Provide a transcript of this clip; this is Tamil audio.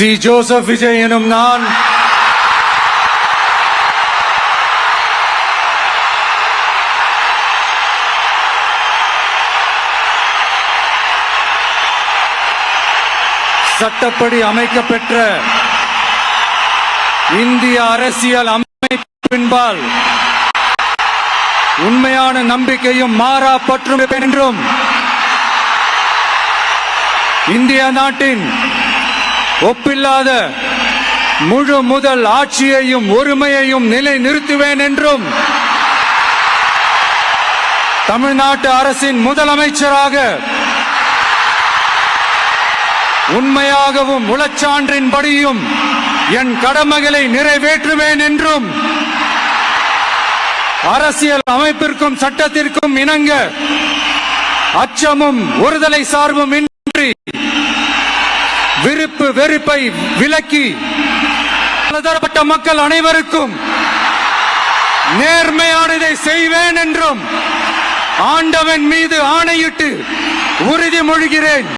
சி. ஜோசப் விஜய் எனும் நான் சட்டப்படி அமைக்கப்பெற்ற இந்திய அரசியல் அமைப்பின்பால் உண்மையான நம்பிக்கையும் மாறா பற்றும் என்றும் இந்திய நாட்டின் ஒப்பில்லாத முழு முதல் ஆட்சியையும் ஒருமையையும் நிலை நிறுத்துவேன் என்றும் தமிழ்நாட்டு அரசின் முதலமைச்சராக உண்மையாகவும் உளச்சான்றின்படியும் என் கடமைகளை நிறைவேற்றுவேன் என்றும் அரசியல் அமைப்பிற்கும் சட்டத்திற்கும் இணங்க அச்சமும் ஒருதலை சார்பும் இன்றி விருப்பு வெறுப்பை விலக்கி பலதரப்பட்ட மக்கள் அனைவருக்கும் நேர்மையானதை செய்வேன் என்றும் ஆண்டவன் மீது ஆணையிட்டு உறுதிமொழிகிறேன்.